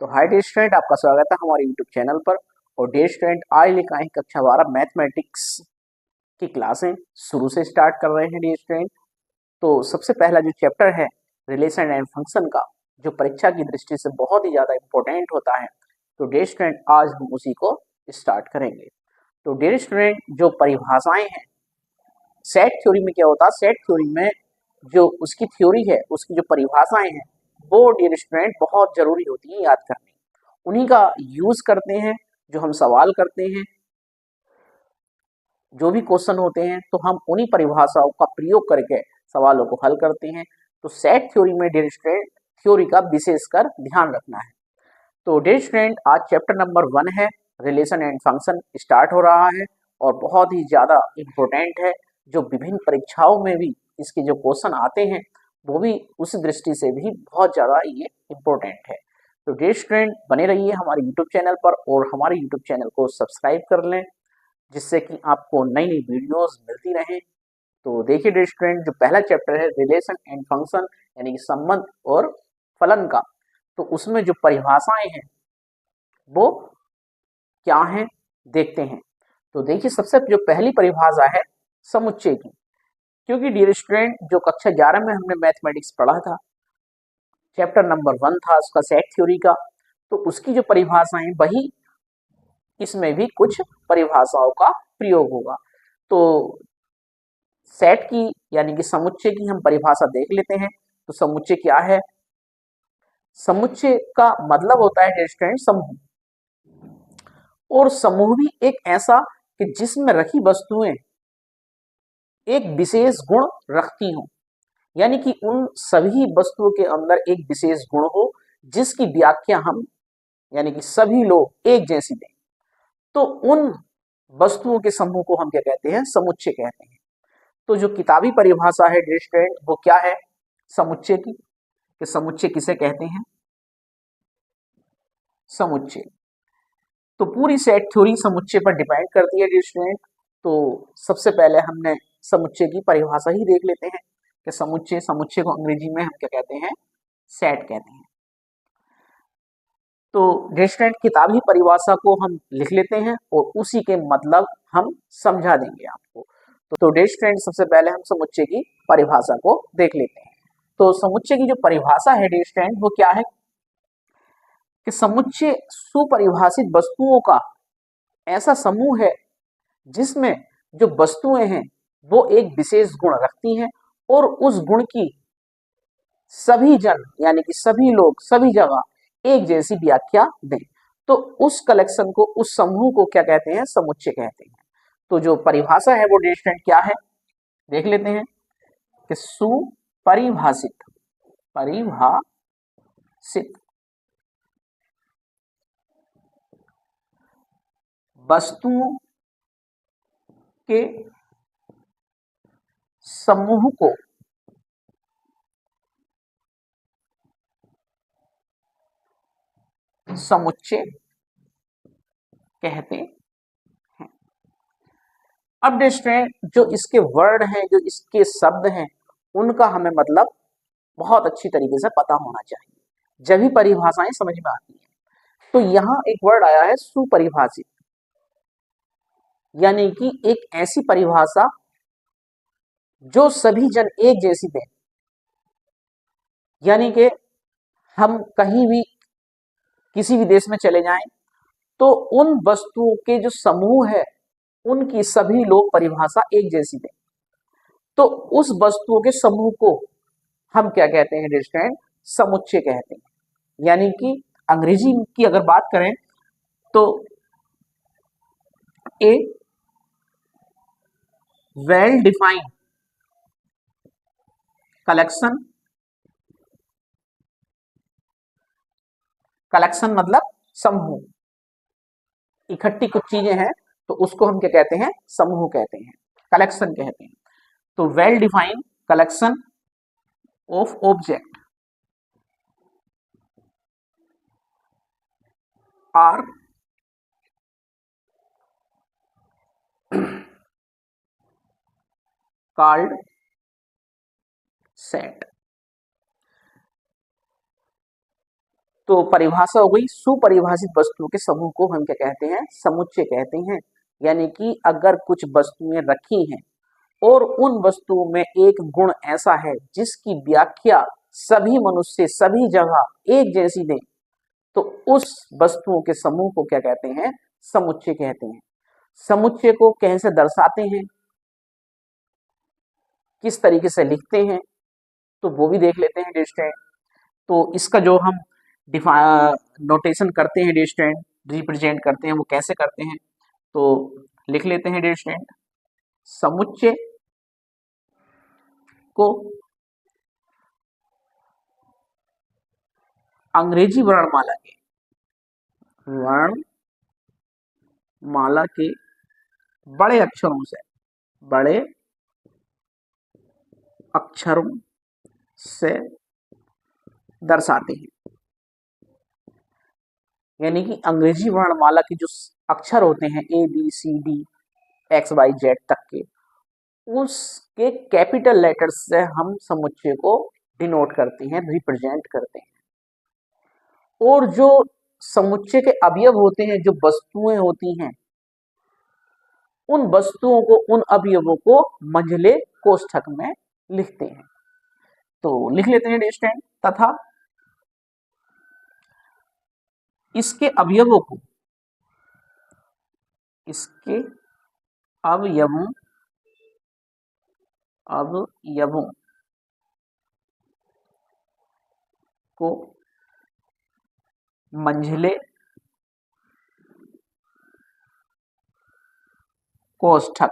तो hi dear student, आपका स्वागत है हमारे यूट्यूब चैनल पर। और डियर स्टूडेंट, आज लेकर आए कक्षा 12 मैथमेटिक्स की क्लासें शुरू से स्टार्ट कर रहे हैं डियर स्टूडेंट। तो सबसे पहला जो चैप्टर है रिलेशन एंड फंक्शन का, जो परीक्षा की दृष्टि से बहुत ही ज़्यादा इंपॉर्टेंट होता है, तो डियर स्टूडेंट आज हम उसी को स्टार्ट करेंगे। तो डियर स्टूडेंट, जो परिभाषाएं हैं सेट थ्योरी में क्या होता है, सेट थ्योरी में जो उसकी थ्योरी है, उसकी जो परिभाषाएं हैं, वो डियर स्टूडेंट बहुत जरूरी होती है याद करनी। उन्हीं का यूज करते हैं, जो हम सवाल करते हैं, जो भी क्वेश्चन होते हैं, तो हम उन्हीं परिभाषाओं का प्रयोग करके सवालों को हल करते हैं। तो सेट थ्योरी में डियर स्टूडेंट थ्योरी का विशेषकर ध्यान रखना है। तो डियर स्टूडेंट, आज चैप्टर नंबर 1 है, रिलेशन एंड फंक्शन स्टार्ट हो रहा है और बहुत ही ज्यादा इम्पोर्टेंट है। जो विभिन्न परीक्षाओं में भी इसके जो क्वेश्चन आते हैं, वो भी उस दृष्टि से भी बहुत ज्यादा ये इम्पोर्टेंट है। तो डियर स्टूडेंट, बने रहिए हमारे यूट्यूब चैनल पर और हमारे यूट्यूब चैनल को सब्सक्राइब कर लें, जिससे कि आपको नई नई वीडियोस मिलती रहें। तो देखिए डियर स्टूडेंट, जो पहला चैप्टर है रिलेशन एंड फंक्शन, यानी कि संबंध और फलन का, तो उसमें जो परिभाषाएं हैं वो क्या हैं देखते हैं। तो देखिए, सबसे जो पहली परिभाषा है समुच्चय की, क्योंकि डियर स्टूडेंट जो कक्षा 11 में हमने मैथमेटिक्स पढ़ा था, चैप्टर नंबर 1 था उसका सेट थ्योरी का, तो उसकी जो परिभाषाएं वही इसमें भी कुछ परिभाषाओं का प्रयोग होगा। तो सेट की यानी कि समुच्चय की हम परिभाषा देख लेते हैं। तो समुच्चय क्या है? समुच्चय का मतलब होता है डियर स्टूडेंट समूह, और समूह भी एक ऐसा कि जिसमें रखी वस्तुएं एक विशेष गुण रखती हों, यानी कि उन सभी वस्तुओं के अंदर एक विशेष गुण हो जिसकी व्याख्या हम यानी कि सभी लोग एक जैसी दें। तो उन वस्तुओं के समूह को हम क्या कहते हैं? समुच्चय कहते हैं। तो जो किताबी परिभाषा है डियर स्टूडेंट, वो क्या है समुच्चय की? कि समुच्चय किसे कहते हैं? समुच्चय तो पूरी सेट थ्योरी समुच्चय पर डिपेंड करती है डियर स्टूडेंट। तो सबसे पहले हमने समुच्चय की परिभाषा ही देख लेते हैं कि समुच्चय को अंग्रेजी में हम क्या कहते हैं? सेट कहते हैं। तो डियर स्टूडेंट, किताबी परिभाषा को हम लिख लेते हैं और उसी के मतलब हम समझा देंगे आपको। तो डियर स्टूडेंट, सबसे पहले हम समुच्चय की परिभाषा को देख लेते हैं। तो समुच्चय की जो परिभाषा है डियर स्टूडेंट, वो क्या है कि समुच्चय सुपरिभाषित वस्तुओं का ऐसा समूह है जिसमें जो वस्तुएं हैं वो एक विशेष गुण रखती हैं और उस गुण की सभी जन यानी कि सभी लोग सभी जगह एक जैसी व्याख्या दें। तो उस कलेक्शन को, उस समूह को क्या कहते हैं? समुच्चय कहते हैं। तो जो परिभाषा है वो डियर स्टूडेंट क्या है, देख लेते हैं कि सुपरिभाषित परिभाषित वस्तुओं के समूह को समुच्चय कहते हैं। अब स्टूडेंट, जो इसके वर्ड हैं, जो इसके शब्द हैं, उनका हमें मतलब बहुत अच्छी तरीके से पता होना चाहिए, जब भी परिभाषाएं समझ में आती है। तो यहाँ एक वर्ड आया है सुपरिभाषित, यानी कि एक ऐसी परिभाषा जो सभी जन एक जैसी दें। यानी कि हम कहीं भी किसी भी देश में चले जाएं तो उन वस्तुओं के जो समूह है उनकी सभी लोग परिभाषा एक जैसी दें। तो उस वस्तुओं के समूह को हम क्या कहते हैं डियर स्टूडेंट? समुच्चय कहते हैं। यानी कि अंग्रेजी की अगर बात करें तो ए वेल डिफाइंड कलेक्शन, कलेक्शन मतलब समूह, इकट्ठी कुछ चीजें हैं तो उसको हम क्या कहते हैं? समूह कहते हैं, कलेक्शन कहते हैं। तो well defined collection of object are called set. तो परिभाषा हो गई, सुपरिभाषित वस्तुओं के समूह को हम क्या कहते हैं, समुच्चय कहते हैं। यानी कि अगर कुछ वस्तुएं रखी हैं और उन वस्तुओं में एक गुण ऐसा है जिसकी व्याख्या सभी मनुष्य सभी जगह एक जैसी दें, तो उस वस्तुओं के समूह को क्या कहते हैं, समुच्चय कहते हैं। समुच्चय को कैसे दर्शाते हैं, किस तरीके से लिखते हैं, तो वो भी देख लेते हैं डियर स्टूडेंट। तो इसका जो हम नोटेशन करते हैं डियर स्टूडेंट, रिप्रेजेंट करते हैं, वो कैसे करते हैं, तो लिख लेते हैं डियर स्टूडेंट। समुच्चय को अंग्रेजी वर्णमाला के बड़े अक्षरों से दर्शाते हैं। यानी कि अंग्रेजी वर्णमाला के जो अक्षर होते हैं ABCD XYZ तक के, उसके कैपिटल लेटर्स से हम समुच्चय को डिनोट करते हैं, रिप्रेजेंट करते हैं। और जो समुच्चय के अवयव होते हैं, जो वस्तुएं होती हैं, उन वस्तुओं को, उन अवयवों को मंझले कोष्ठक में लिखते हैं। तो लिख लेते हैं स्टूडेंट, तथा इसके अवयवों को मंझले कोष्ठक,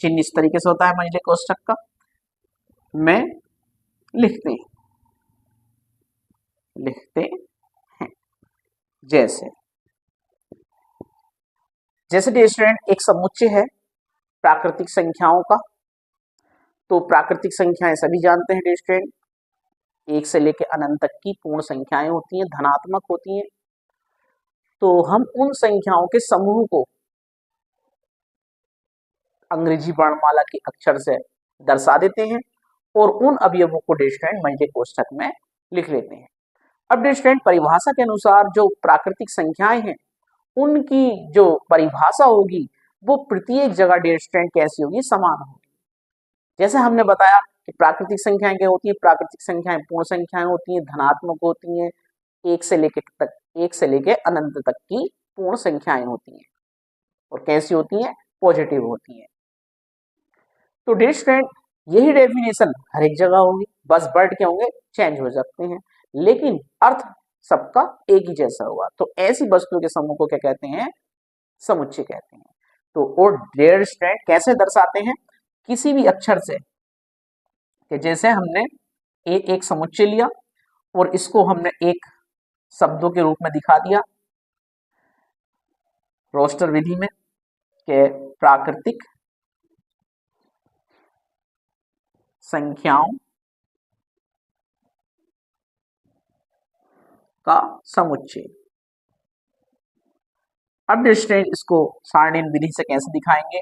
चिन्ह इस तरीके से होता है मंझले कोष्ठक का, में लिखते हैं। जैसे डियर स्टूडेंट एक समुच्चय है प्राकृतिक संख्याओं का। तो प्राकृतिक संख्याएं सभी जानते हैं डियर स्टूडेंट, 1 से लेकर अनंत तक की पूर्ण संख्याएं होती हैं, धनात्मक होती हैं। तो हम उन संख्याओं के समूह को अंग्रेजी वर्णमाला के अक्षर से दर्शा देते हैं और उन अवयवों को डियर स्टूडेंट मंझले कोष्ठक में लिख लेते हैं। अब डियर स्टूडेंट परिभाषा के अनुसार जो प्राकृतिक संख्याएं हैं, उनकी जो परिभाषा होगी वो प्रत्येक जगह डियर स्टूडेंट कैसी होगी, समान होगी। जैसे हमने बताया कि प्राकृतिक संख्याएं क्या होती हैं, प्राकृतिक संख्याएं पूर्ण संख्याएं होती हैं, धनात्मक होती हैं, 1 से लेके अनंत तक की पूर्ण संख्याएं होती हैं, और कैसी होती हैं, पॉजिटिव होती हैं। तो डियर स्टूडेंट यही डेफिनेशन हर एक जगह होगी, बस वर्ड क्या होंगे, चेंज हो सकते हैं, लेकिन अर्थ सबका एक ही जैसा होगा। तो ऐसी वस्तुओं के समूह को क्या कहते हैं, समुच्चय कहते हैं। तो और डियर स्टूडेंट कैसे दर्शाते हैं, किसी भी अक्षर से, कि जैसे हमने एक समुच्चय लिया और इसको हमने एक शब्दों के रूप में दिखा दिया रोस्टर विधि में, कि प्राकृतिक संख्याओं का समुच्चय। अब स्टूडेंट इसको सारणीन विधि से कैसे दिखाएंगे,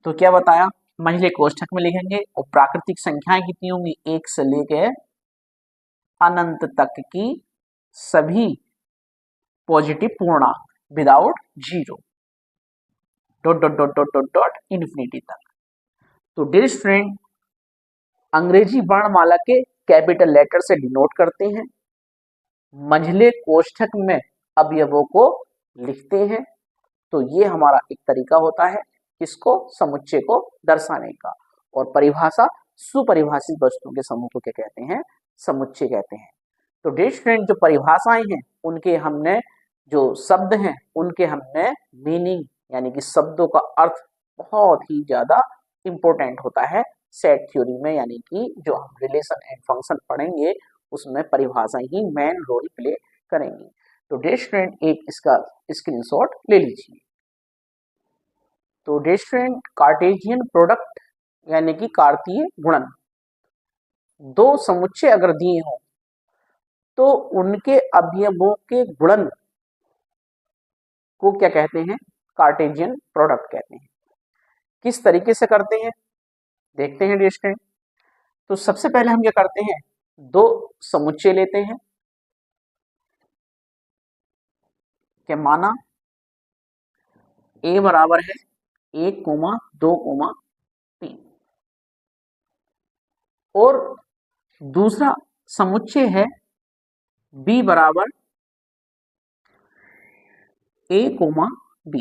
तो क्या बताया, मंझले कोष्ठक में लिखेंगे और प्राकृतिक संख्याएं कितनी होंगी, 1 से लेकर अनंत तक की सभी पॉजिटिव पूर्णांक without zero, dot dot dot dot dot dot infinity तक। तो डियर स्टूडेंट अंग्रेजी वर्णमाला के कैपिटल लेटर से डिनोट करते हैं, मंझले कोष्ठक में अवयवों को लिखते हैं। तो ये हमारा एक तरीका होता है इसको समुच्चय को दर्शाने का। और परिभाषा, सुपरिभाषित वस्तुओं के समूह को क्या कहते हैं, समुच्चय कहते हैं। तो डियर स्टूडेंट जो परिभाषाएं हैं, उनके हमने जो शब्द हैं, उनके हमने मीनिंग यानी कि शब्दों का अर्थ बहुत ही ज्यादा इंपॉर्टेंट होता है सेट थ्योरी में। यानी कि जो हम रिलेशन एंड फंक्शन पढ़ेंगे उसमें परिभाषा ही मेन रोल प्ले करेंगी। तो डियर स्टूडेंट एक इसका स्क्रीनशॉट ले लीजिए। तो डियर स्टूडेंट कार्टेशियन प्रोडक्ट यानी कि कार्तीय गुणन, दो समुच्चय अगर दिए हों तो उनके अवयवों के गुणन को क्या कहते हैं, कार्टेशियन प्रोडक्ट कहते हैं। किस तरीके से करते हैं देखते हैं डियर स्टूडेंट। तो सबसे पहले हम क्या करते हैं, दो समुच्चय लेते हैं कि माना ए बराबर है 1,2,3 और दूसरा समुच्चय है बी बराबर a,b।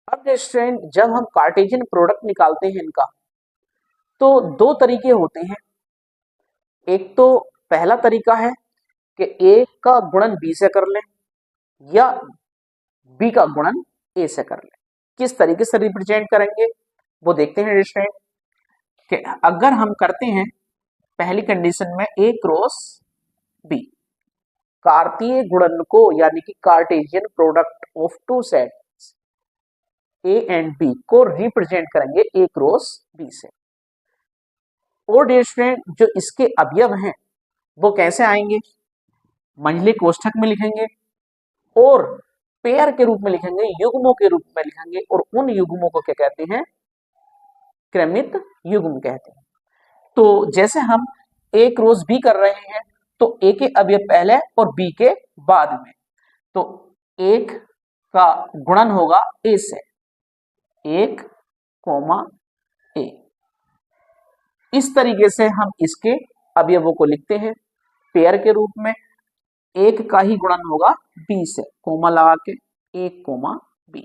अब स्टूडेंट जब हम कार्टेशियन प्रोडक्ट निकालते हैं इनका तो दो तरीके होते हैं। एक तो पहला तरीका है कि ए का गुणन बी से कर लें या बी का गुणन ए से कर लें। किस तरीके से रिप्रेजेंट करेंगे वो देखते हैं स्टूडेंट कि अगर हम करते हैं पहली कंडीशन में ए क्रॉस बी, कार्तीय गुणन को यानी कि Cartesian product of two sets A and B को रिप्रेजेंट करेंगे ए क्रॉस बी से। और डियर स्टूडेंट जो इसके अवयव हैं वो कैसे आएंगे, मंझले कोष्ठक में लिखेंगे और पेयर के रूप में लिखेंगे, युग्मों के रूप में लिखेंगे और उन युग्मों को क्या कहते हैं, क्रमित युग्म कहते हैं। तो जैसे हम ए क्रॉस बी कर रहे हैं तो ए के अवयव पहले और बी के बाद में, तो एक का गुणन होगा ए से, 1,a। इस तरीके से हम इसके अवयवों को लिखते हैं पेयर के रूप में। एक का ही गुणन होगा बी से, कोमा लगा के 1,b।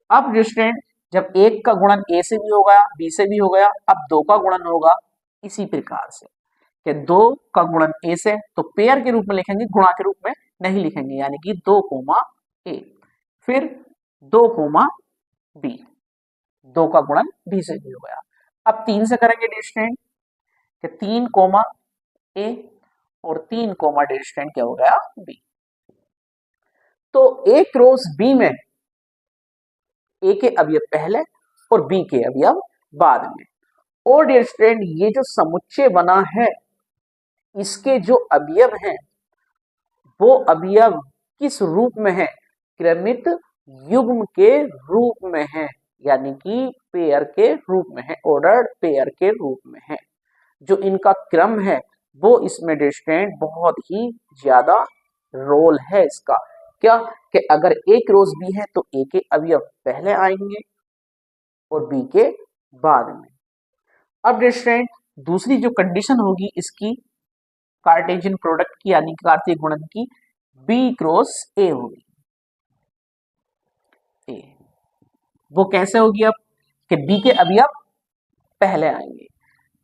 अब स्टूडेंट जब एक का गुणन ए से भी हो गया बी से भी हो गया, अब दो का गुणन होगा इसी प्रकार से कि 2 का गुणन ए से, तो पेयर के रूप में लिखेंगे, गुणा के रूप में नहीं लिखेंगे, यानी कि 2,a। फिर 2,b, 2 का गुणन बी से भी हो गया। अब 3 से करेंगे डिस्टेंट कि 3,a और 3, डिस्टेंट क्या हो गया, b। तो ए क्रॉस बी में ए के अवयव पहले और बी के अवयव बाद में। और डियर स्टूडेंट ये जो समुच्चय बना है इसके जो अवयव हैं वो अवयव किस रूप में है, क्रमित युग्म के रूप में है, यानी कि पेयर के रूप में है, ऑर्डर्ड पेयर के रूप में है। जो इनका क्रम है वो इसमें डियर स्टूडेंट बहुत ही ज्यादा रोल है इसका। क्या कि अगर ए क्रॉस बी है तो ए के अवयव पहले आएंगे और बी के बाद में। अब स्टूडेंट दूसरी जो कंडीशन होगी इसकी कार्टेशियन प्रोडक्ट की यानी कार्तीय गुणन की, बी क्रॉस ए होगी। ए वो कैसे होगी, अब कि बी के अवयव पहले आएंगे,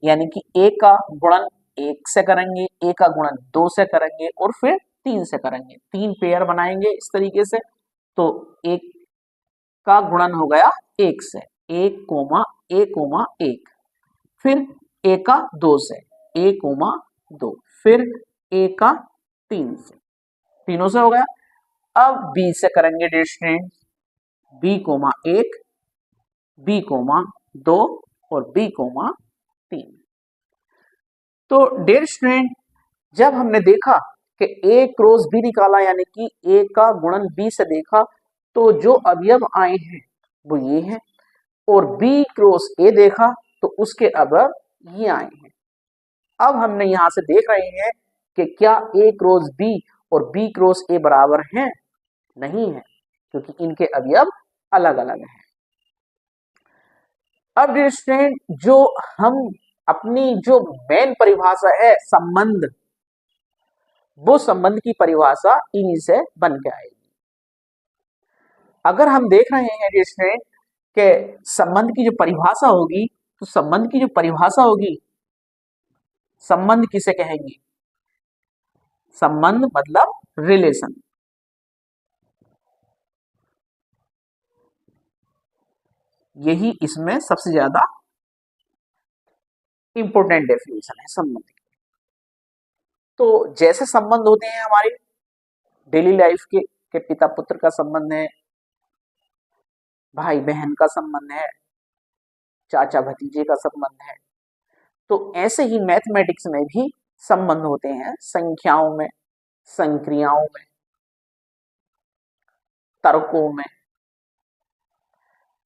यानी कि ए का गुणन 1 से करेंगे, ए का गुणन 2 से करेंगे और फिर 3 से करेंगे, 3 पेयर बनाएंगे इस तरीके से। तो एक का गुणन हो गया 1 से, 1,a,1, फिर ए का 2 से, 1,2, फिर ए का 3 से, तीनों से हो गया। अब बी से करेंगे डिस्टेंट, b,1, b,2 और b,3। तो डियर स्टूडेंट जब हमने देखा कि ए क्रॉस बी निकाला यानी कि ए का गुणन बी से देखा, तो जो अवयव आए हैं वो ये हैं, और बी क्रॉस ए देखा तो उसके अवयव ये आए हैं। अब हमने यहां से देख रहे हैं कि क्या ए क्रॉस बी और बी क्रॉस ए बराबर हैं, नहीं है, क्योंकि इनके अवयव अलग अलग हैं। अब डियर स्टूडेंट जो हम अपनी जो मेन परिभाषा है संबंध, वो संबंध की परिभाषा इन्हीं से बन के आएगी। अगर हम देख रहे हैं डियर स्टूडेंट कि संबंध की जो परिभाषा होगी, तो संबंध की जो परिभाषा होगी, संबंध किसे कहेंगे, संबंध मतलब रिलेशन। यही इसमें सबसे ज्यादा इंपॉर्टेंट डेफिनेशन है संबंध की। तो जैसे संबंध होते हैं हमारे डेली लाइफ के पिता पुत्र का संबंध है, भाई बहन का संबंध है, चाचा भतीजे का संबंध है, तो ऐसे ही मैथमेटिक्स में भी संबंध होते हैं, संख्याओं में, संक्रियाओं में, तर्कों में।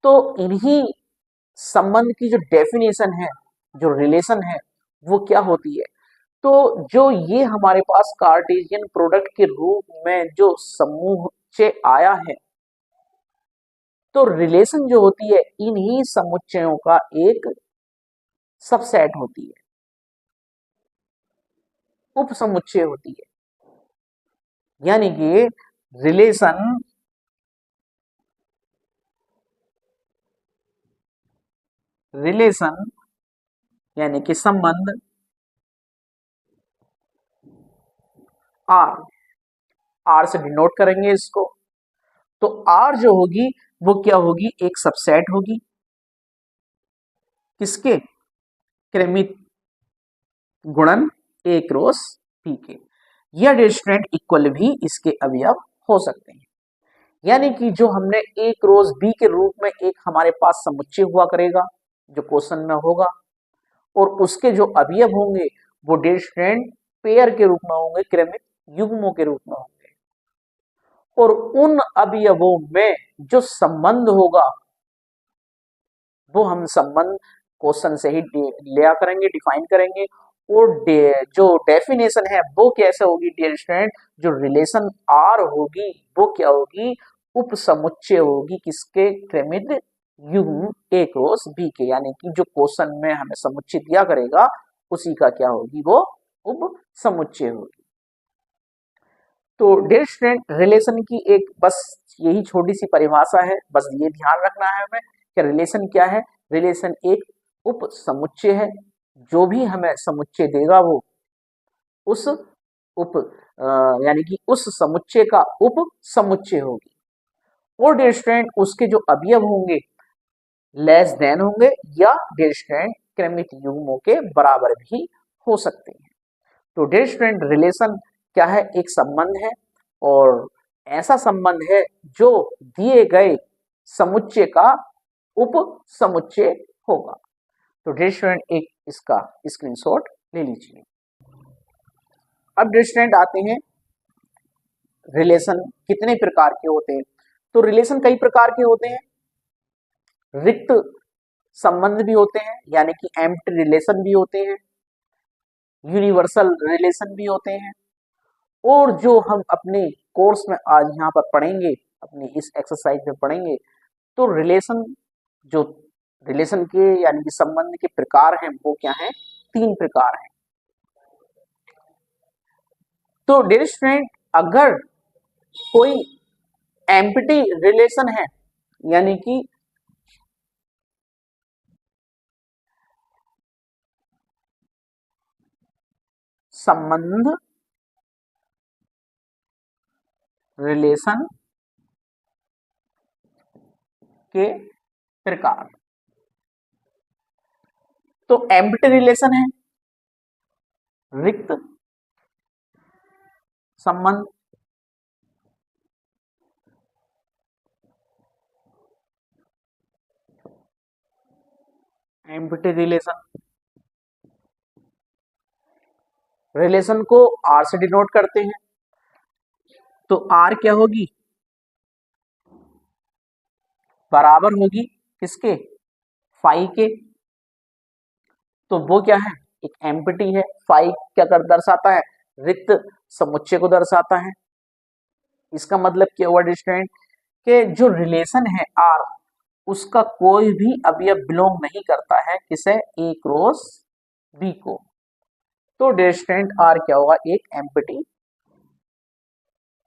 तो इन्हीं संबंध की जो डेफिनेशन है, जो रिलेशन है, वो क्या होती है, तो जो ये हमारे पास कार्टेशियन प्रोडक्ट के रूप में जो समुच्चय आया है, तो रिलेशन जो होती है इन्हीं समुच्चयों का एक सबसेट होती है, उप समुच्चय होती है। यानी कि रिलेशन रिलेशन यानी कि संबंध आर, आर से डिनोट करेंगे इसको। तो आर जो होगी वो क्या होगी, एक सबसेट होगी किसके, क्रमिक गुणन ए क्रॉस पी के। यह डिस्टेंट इक्वल भी इसके अवयव हो सकते हैं। यानी कि जो हमने ए क्रॉस बी के रूप में एक हमारे पास समुच्चय हुआ करेगा जो क्वेश्चन में होगा, और उसके जो अवयव होंगे वो डिस्टेंट पेयर के रूप में होंगे, क्रमिक युग्मों के रूप में होंगे। और उन अवयवों में जो संबंध होगा वो हम संबंध क्वेश्चन से ही लिया करेंगे, डिफाइन करेंगे। और जो डेफिनेशन है वो कैसे होगी डियर स्टूडेंट, जो रिलेशन आर होगी वो क्या होगी, उप समुच्चय होगी किसके, क्रमिक युग्म ए क्रॉस बी के। यानी कि जो क्वेश्चन में हमें समुच्चय दिया करेगा उसी का क्या होगी, वो उप समुच्चय होगी। तो डियर स्टूडेंट रिलेशन की एक बस यही छोटी सी परिभाषा है, बस ये ध्यान रखना है हमें कि रिलेशन क्या है। रिलेशन एक उप समुच्चय है, जो भी हमें समुच्चय देगा वो उस उप यानी कि उस समुच्चय का उप समुच्चय होगी। और डियर स्टूडेंट उसके जो अवयव होंगे लेस देन होंगे या डियर स्टूडेंट क्रमिक युग्मों के बराबर भी हो सकते हैं। तो डियर स्टूडेंट रिलेशन क्या है, एक संबंध है, और ऐसा संबंध है जो दिए गए समुच्चय का उप समुच्चय होगा। तो डियर स्टूडेंट एक इसका स्क्रीनशॉट ले लीजिए। अब डियर स्टूडेंट आते हैं रिलेशन कितने प्रकार के होते हैं। तो रिलेशन कई प्रकार के होते हैं, रिक्त संबंध भी होते हैं यानी कि एम्प्टी रिलेशन भी होते हैं, यूनिवर्सल रिलेशन भी होते हैं, और जो हम अपने कोर्स में आज यहाँ पर पढ़ेंगे, अपनी इस एक्सरसाइज में पढ़ेंगे, तो रिलेशन जो रिलेशन के यानी कि संबंध के प्रकार हैं वो क्या हैं, तीन प्रकार हैं। तो डियर स्टूडेंट अगर कोई एम्प्टी रिलेशन है यानी कि संबंध रिलेशन के प्रकार, तो एम्प्टी रिलेशन है रिक्त संबंध, एम्प्टी रिलेशन, रिलेशन को आर से डिनोट करते हैं। तो आर क्या होगी, बराबर होगी किसके, फाई के। तो वो क्या है, एक एम्प्टी है। फाई क्या कर दर्शाता है, रिक्त समुच्चय को दर्शाता है। इसका मतलब क्या हुआ स्टूडेंट, कि जो रिलेशन है आर उसका कोई भी अवयव बिलोंग नहीं करता है किसे, ए क्रॉस बी को। तो डिस्टेंट आर क्या होगा, एक एम्प्टी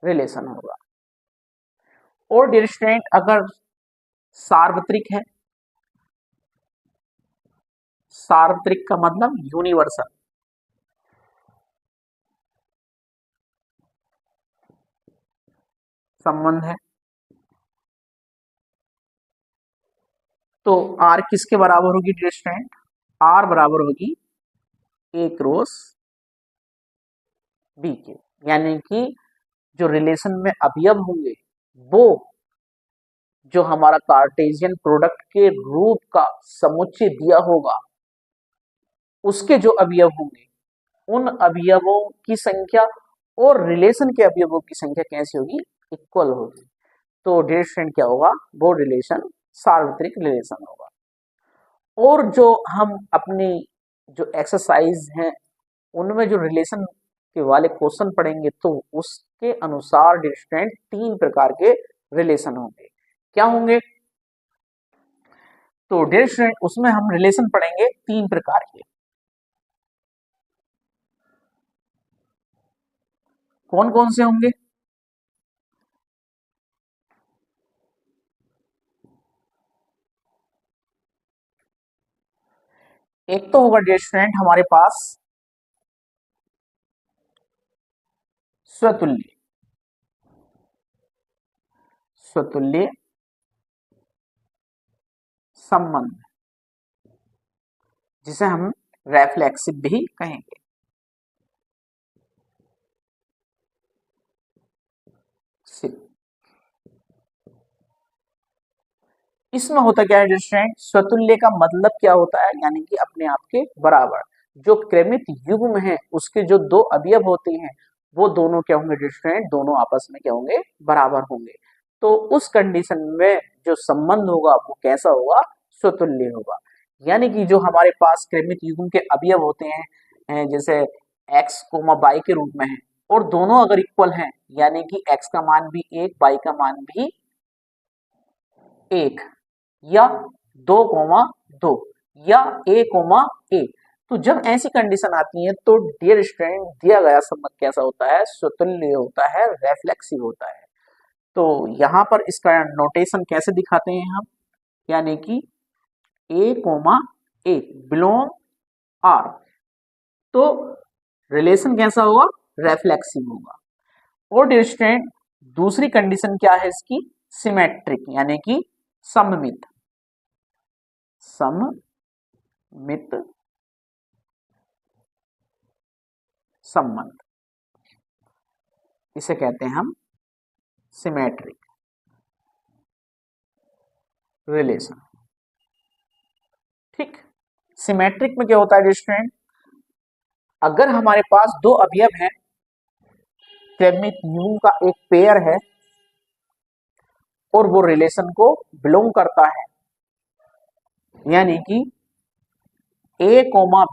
रिलेशन होगा। और डिस्टेंट अगर सार्वत्रिक है, सार्वत्रिक का मतलब यूनिवर्सल, संबंध है, तो आर किसके बराबर होगी डिस्टेंट, आर बराबर होगी ए क्रॉस बी के। यानी कि जो रिलेशन में अवयव होंगे वो जो हमारा कार्टेशियन प्रोडक्ट के रूप का समुच्चय दिया होगा उसके जो अवयव होंगे उन अवयवों की संख्या और रिलेशन के अवयवों की संख्या कैसी होगी, इक्वल होगी। तो डिस्टेंट क्या होगा, वो रिलेशन सार्वत्रिक रिलेशन होगा। और जो हम अपनी जो एक्सरसाइज हैं उनमें जो रिलेशन के वाले क्वेश्चन पढ़ेंगे तो उसके अनुसार डियर स्टूडेंट 3 प्रकार के रिलेशन होंगे। क्या होंगे? तो डियर स्टूडेंट उसमें हम रिलेशन पढ़ेंगे 3 प्रकार के। कौन कौन से होंगे? एक तो होगा डियर स्टूडेंट हमारे पास स्वतुल्य, स्वतुल्य संबंध, जिसे हम रेफ्लेक्सिव भी कहेंगे। इसमें होता क्या है डियर स्टूडेंट? स्वतुल्य का मतलब क्या होता है? यानी कि अपने आप के बराबर। जो क्रमित युग्म है उसके जो दो अवयव होते हैं वो दोनों क्या होंगे डियर स्टूडेंट? दोनों आपस में क्या होंगे? बराबर होंगे। तो उस कंडीशन में जो संबंध होगा वो कैसा होगा? स्वतुल्य होगा। यानी कि जो हमारे पास क्रमित युग्म के अवयव होते हैं जैसे x, y के रूप में है और दोनों अगर इक्वल हैं यानी कि x का मान भी 1, y का मान भी 1 या 2,2 या a, तो जब ऐसी कंडीशन आती है तो डियर स्टूडेंट दिया गया संबंध कैसा होता है? स्वतुल्य होता है, रेफ्लेक्सिव होता है। तो यहां पर इसका नोटेशन कैसे दिखाते हैं हम? यानी कि a, बिलोंग आर, तो रिलेशन कैसा होगा? रेफ्लेक्सिव होगा। और डियर स्टूडेंट दूसरी कंडीशन क्या है इसकी? सिमेट्रिक, यानी कि सममित, सममित संबंध, इसे कहते हैं हम सिमेट्रिक रिलेशन। ठीक, सिमेट्रिक में क्या होता है स्टूडेंट? अगर हमारे पास दो अवयव हैं, क्रमिक युग्म का एक पेयर है और वो रिलेशन को बिलोंग करता है, यानी कि a,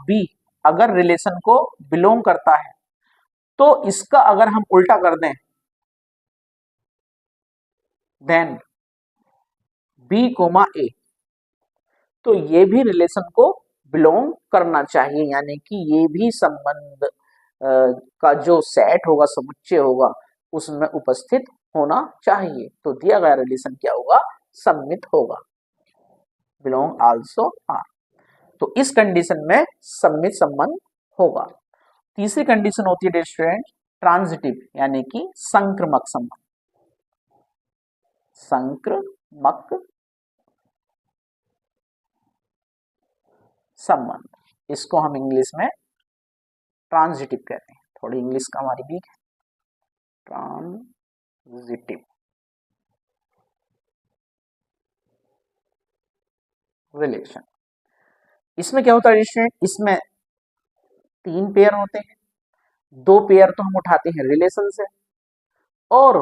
b अगर रिलेशन को बिलोंग करता है तो इसका अगर हम उल्टा कर दें देन b, a, तो ये भी रिलेशन को बिलोंग करना चाहिए, यानी कि ये भी संबंध का जो सेट होगा, समुच्चय होगा, उसमें उपस्थित होना चाहिए। तो दिया गया रिलेशन क्या होगा? सममित होगा, बिलोंग आल्सो आर। तो इस कंडीशन में सममित संबंध होगा। तीसरी कंडीशन होती है स्टूडेंट ट्रांजिटिव, यानी कि संक्रमक संबंध, संक्रमक संबंध, इसको हम इंग्लिश में ट्रांजिटिव कहते हैं। थोड़ी इंग्लिश का हमारी वीक है। ट्रांजिटिव रिलेशन, इसमें क्या होता है स्टूडेंट? इसमें 3 पेयर होते हैं, 2 पेयर तो हम उठाते हैं रिलेशन से और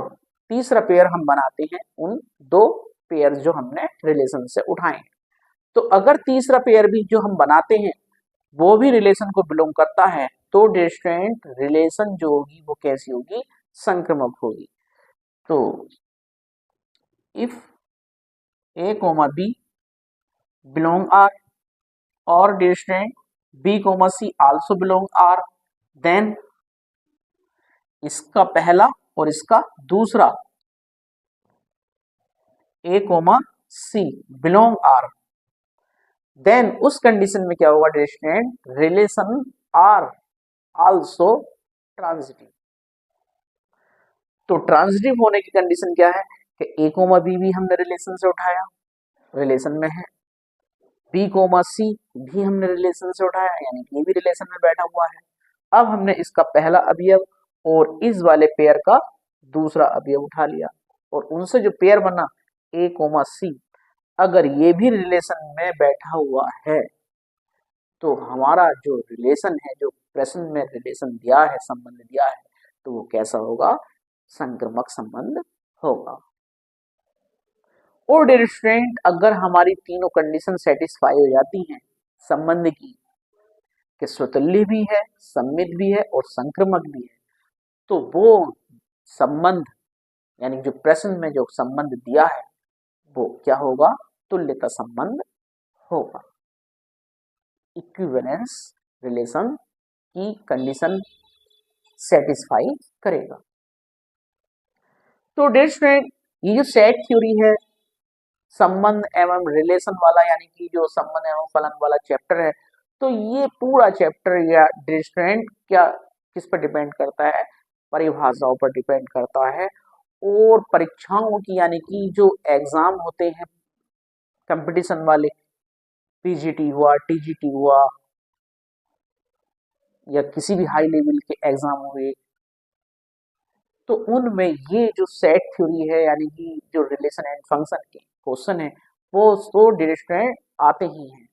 तीसरा पेयर हम बनाते हैं उन 2 पेयर जो हमने रिलेशन से उठाए। तो अगर तीसरा पेयर भी जो हम बनाते हैं वो भी रिलेशन को बिलोंग करता है तो डिस्टेंट रिलेशन जो होगी वो कैसी होगी? संक्रमक होगी। तो if a, b belong R और distant b, c also belong R, then इसका पहला और इसका दूसरा a, c belong R, then उस कंडीशन में क्या होगा distant? Relation R also transitive. तो ट्रांजिटिव होने की कंडीशन क्या है कि a, b भी हमने रिलेशन से उठाया, रिलेशन में है, b, c भी हमने रिलेशन से उठाया, यानी कि ये भी रिलेशन में बैठा हुआ है। अब हमने इसका पहला अवयव और इस वाले पेयर का दूसरा अवयव उठा लिया और उनसे जो पेयर बना a, c, अगर ये भी रिलेशन में बैठा हुआ है तो हमारा जो रिलेशन है, जो प्रश्न में रिलेशन दिया है, संबंध दिया है, तो वो कैसा होगा? संक्रमक संबंध होगा। और डियर स्टूडेंट अगर हमारी तीनों कंडीशन सेटिस्फाई हो जाती हैं संबंध की, कि स्वतुल्य भी है, सम्मित भी है और संक्रामक भी है, तो वो संबंध यानी जो प्रश्न में जो संबंध दिया है वो क्या होगा, तुल्यता संबंध होगा। इक्विवेलेंस रिलेशन की कंडीशन सेटिस्फाई करेगा। तो डियर स्टूडेंट, ये जो सेट थ्योरी है संबंध एवं रिलेशन वाला, यानी कि जो संबंध एवं फलन वाला चैप्टर है, तो ये पूरा चैप्टर या डियर स्टूडेंट क्या किस पर डिपेंड करता है, परिभाषाओं पर डिपेंड करता है। और परीक्षाओं की यानी कि जो एग्जाम होते हैं कंपटीशन वाले, पीजीटी हुआ, टीजीटी हुआ या किसी भी हाई लेवल के एग्जाम हुए, तो उनमें ये जो सेट थ्योरी है यानी कि जो रिलेशन एंड फंक्शन के क्वेश्चन है वो तो डायरेक्ट आते ही हैं।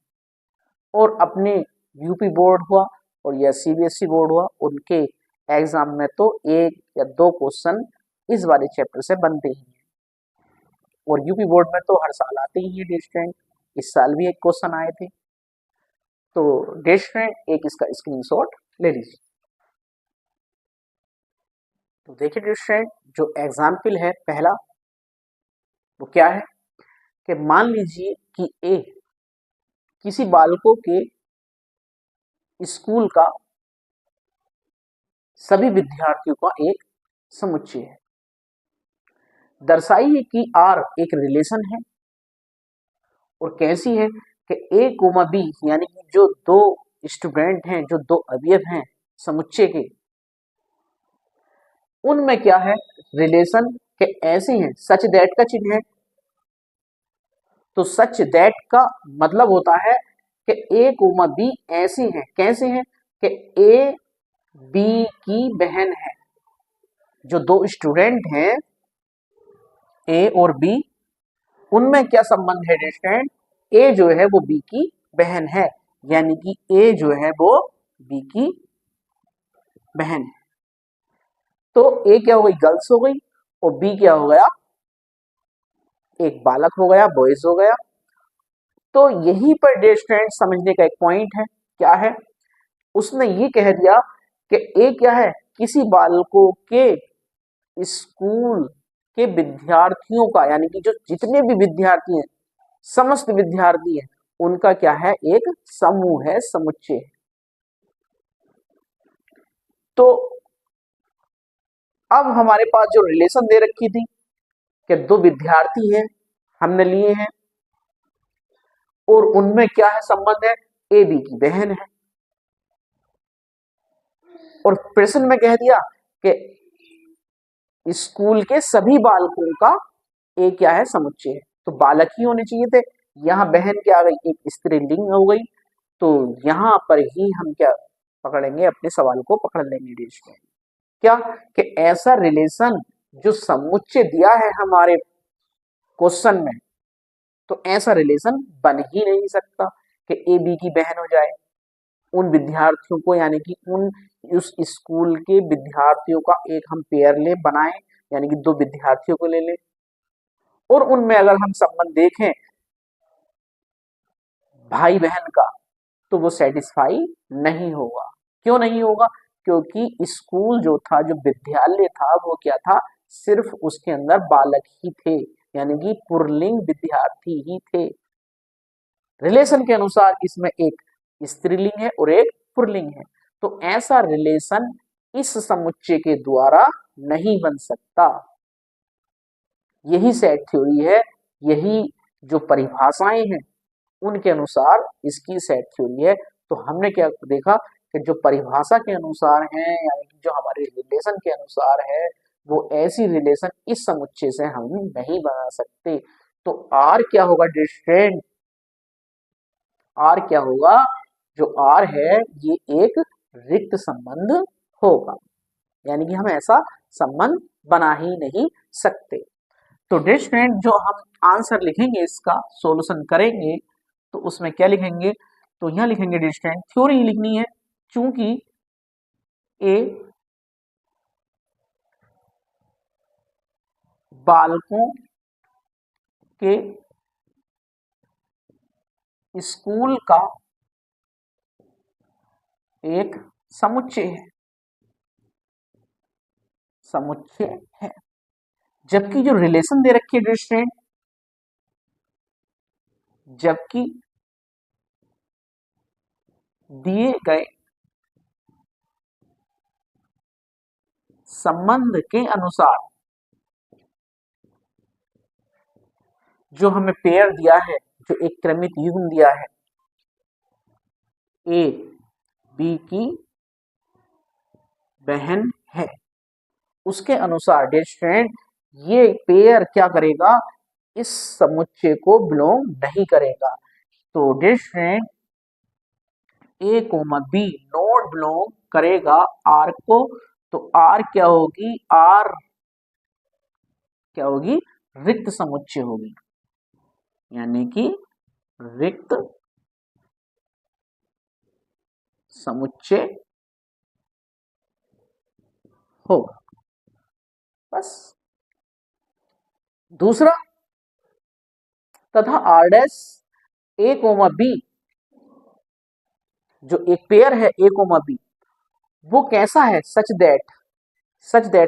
और अपने यूपी बोर्ड हुआ और या सीबीएसई बोर्ड हुआ, उनके एग्जाम में तो एक या दो क्वेश्चन इस वाले चैप्टर से बनते ही हैं। और यूपी बोर्ड में तो हर साल आते ही है डायरेक्ट, इस साल भी एक क्वेश्चन आए थे। तो डायरेक्ट एक इसका स्क्रीनशॉट ले लीजिए। तो देखिए डायरेक्ट, जो एग्जाम्पल है पहला वो क्या है कि मान लीजिए कि ए किसी बालकों के स्कूल का सभी विद्यार्थियों का एक समुच्चय है। दर्शाइए कि आर एक रिलेशन है और कैसी है कि ए कोमा बी यानी कि जो दो स्टूडेंट हैं, जो दो अवयव हैं समुच्चय के, उनमें क्या है रिलेशन के ऐसे हैं, सच दैट का चिन्ह है। तो सच दैट का मतलब होता है कि ए कोमा बी ऐसे हैं, कैसे हैं कि ए बी की बहन है। जो दो स्टूडेंट हैं ए और बी, उनमें क्या संबंध है डिस्टेंट, ए जो है वो बी की बहन है, यानी कि ए जो है वो बी की बहन है। तो ए क्या हो गई, गर्ल्स हो गई, और बी क्या हो गया, एक बालक हो गया, बॉयज हो गया। तो यही पर डिस्टेंट समझने का एक पॉइंट है, क्या है, उसने ये कह दिया कि ए क्या है, किसी बालकों के स्कूल के विद्यार्थियों का, यानी कि जो जितने भी विद्यार्थी हैं, समस्त विद्यार्थी हैं, उनका क्या है, एक समूह है, समुच्चय। तो अब हमारे पास जो रिलेशन दे रखी थी कि दो विद्यार्थी हैं हमने लिए हैं और उनमें क्या है संबंध है, ए बी की बहन है। और प्रश्न में कह दिया कि स्कूल के सभी बालकों का ए क्या है, समुच्चय है, तो बालक ही होने चाहिए थे। यहाँ बहन क्या आ गई, एक स्त्रीलिंग हो गई। तो यहाँ पर ही हम क्या पकड़ेंगे, अपने सवाल को पकड़ लेंगे देश में, क्या कि ऐसा रिलेशन जो समुच्चय दिया है हमारे क्वेश्चन में, तो ऐसा रिलेशन बन ही नहीं सकता कि ए बी की बहन हो जाए। उन विद्यार्थियों को यानी कि उन उस स्कूल के विद्यार्थियों का एक हम पेयर ले बनाए, यानी कि दो विद्यार्थियों को ले ले, और उनमें अगर हम संबंध देखें भाई बहन का, तो वो सेटिस्फाई नहीं होगा। क्यों नहीं होगा, क्योंकि स्कूल जो था, जो विद्यालय था, वो क्या था, सिर्फ उसके अंदर बालक ही थे, यानी कि पुल्लिंग विद्यार्थी ही थे। रिलेशन के अनुसार इसमें एक स्त्रीलिंग है और एक पुल्लिंग है, तो ऐसा रिलेशन इस समुच्चय के द्वारा नहीं बन सकता। यही सेट थ्योरी है, यही जो परिभाषाएं हैं उनके अनुसार इसकी सेट थ्योरी है। तो हमने क्या देखा कि जो परिभाषा के अनुसार है, यानी कि जो हमारे रिलेशन के अनुसार है, वो ऐसी रिलेशन इस समुच्चय से हम नहीं बना सकते। तो आर क्या होगा डिस्टेंट, आर क्या होगा, जो आर है ये एक रिक्त संबंध होगा, यानी कि हम ऐसा संबंध बना ही नहीं सकते। तो डिस्टेंट जो हम आंसर लिखेंगे, इसका सॉल्यूशन करेंगे, तो उसमें क्या लिखेंगे, तो यहां लिखेंगे डिस्टेंट थ्योरी लिखनी है, चूंकि ए बालकों के स्कूल का एक समुच्चय है, समुच्चय है। जबकि जो रिलेशन दे रखी है डियर स्टूडेंट, जबकि दिए गए संबंध के अनुसार जो हमें पेयर दिया है, जो एक क्रमित युग्म दिया है, ए बी की बहन है, उसके अनुसार डियर स्टूडेंट ये पेयर क्या करेगा, इस समुच्चय को बिलोंग नहीं करेगा। तो dear student a comma b not belong करेगा आर को, तो आर क्या होगी, आर क्या होगी, रिक्त समुच्चय होगी, यानी कि रिक्त समुच्चय होगा। बस। दूसरा, तथा R dash a comma b, जो एक पेयर है ए कोमा बी, वो कैसा है, सच दैट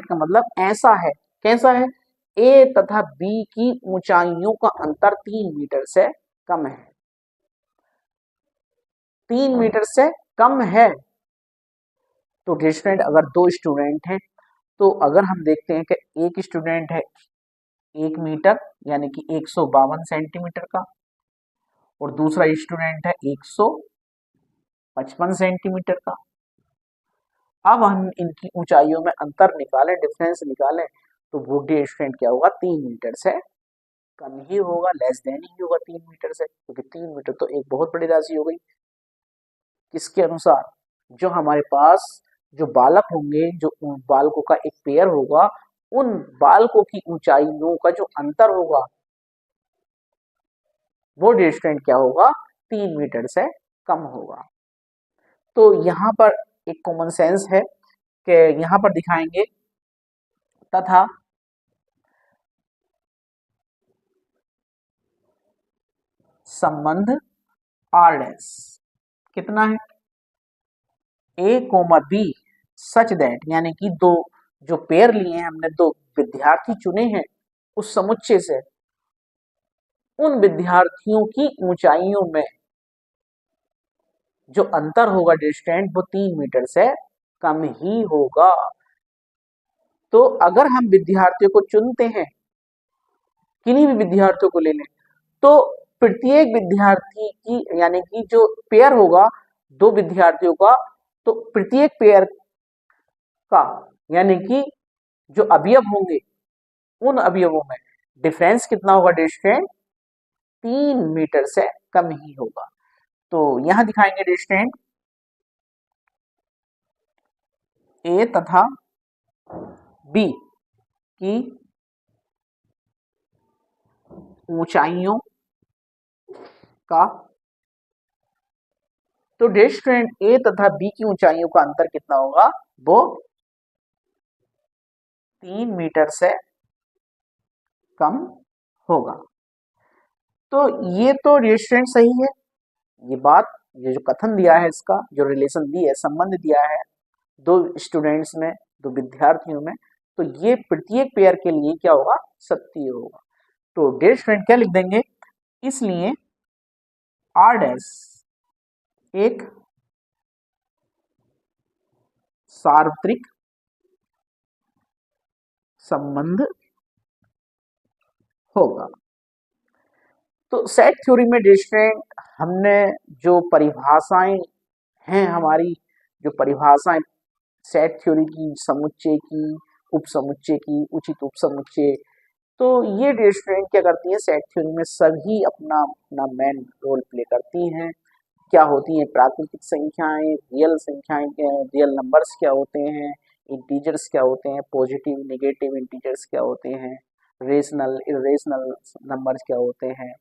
का मतलब ऐसा है, कैसा है, ए तथा बी की ऊंचाइयों का अंतर 3 मीटर से कम है, 3 मीटर से कम है। तो डियर स्टूडेंट अगर दो स्टूडेंट हैं, तो अगर हम देखते हैं कि एक स्टूडेंट है 1 मीटर यानी कि 152 सेंटीमीटर का, और दूसरा स्टूडेंट है 155 सेंटीमीटर का। अब हम इनकी ऊंचाइयों में अंतर निकालें, डिफरेंस निकालें, तो वो डियर स्टूडेंट क्या होगा, 3 मीटर से कम ही होगा, लेस देन ही होगा 3 मीटर से, क्योंकि 3 मीटर तो एक बहुत बड़ी राशि हो गई। किसके अनुसार, जो हमारे पास जो बालक होंगे, जो बालकों का एक पेयर होगा, उन बालकों की ऊंचाइयों का जो अंतर होगा वो डियर स्टूडेंट क्या होगा, 3 मीटर से कम होगा। तो यहां पर एक कॉमन सेंस है कि यहां पर दिखाएंगे तथा संबंध आर डैश कितना है, ए कोमा बी सच दैट, यानी कि दो जो पेयर लिए हैं हमने, दो विद्यार्थी चुने हैं उस समुच्चय से, उन विद्यार्थियों की ऊंचाइयों में जो अंतर होगा डिस्टेंस, वो 3 मीटर से कम ही होगा। तो अगर हम विद्यार्थियों को चुनते हैं, किन्हीं भी विद्यार्थियों को ले लें, तो प्रत्येक विद्यार्थी की यानी कि जो पेयर होगा दो विद्यार्थियों का, तो प्रत्येक पेयर का यानी कि जो अवयव होंगे, उन अवयवों में डिफरेंस कितना होगा डिस्टेंस, 3 मीटर से कम ही होगा। तो यहां दिखाएंगे डिस्टेंस ए तथा बी की ऊंचाइयों का, तो डिस्टेंस ए तथा बी की ऊंचाइयों का अंतर कितना होगा, वो 3 मीटर से कम होगा। तो ये तो डिस्टेंस सही है, ये बात, ये जो कथन दिया है, इसका जो रिलेशन दी है, संबंध दिया है दो स्टूडेंट्स में, दो विद्यार्थियों में, तो ये प्रत्येक पेयर के लिए क्या होगा, सत्य होगा। तो डियर स्टूडेंट क्या लिख देंगे, इसलिए आर डैश एक सार्वत्रिक संबंध होगा। तो सेट थ्योरी में डियर स्टूडेंट हमने जो परिभाषाएं हैं, हमारी जो परिभाषाएं सेट थ्योरी की, समुच्चय की, उपसमुच्चय की, उचित उपसमुच्चय, तो ये डियर स्टूडेंट क्या करती हैं, सेट थ्योरी में सभी अपना अपना मेन रोल प्ले करती हैं। क्या होती हैं, प्राकृतिक संख्याएं, रियल संख्याएं, रियल नंबर्स क्या होते हैं, इंटीजर्स क्या होते हैं, पॉजिटिव नेगेटिव इंटीजर्स क्या होते हैं, रेशनल इरेशनल नंबर्स क्या होते हैं।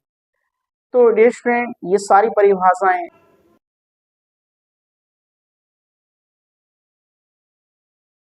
तो डियर स्टूडेंट ये सारी परिभाषाएं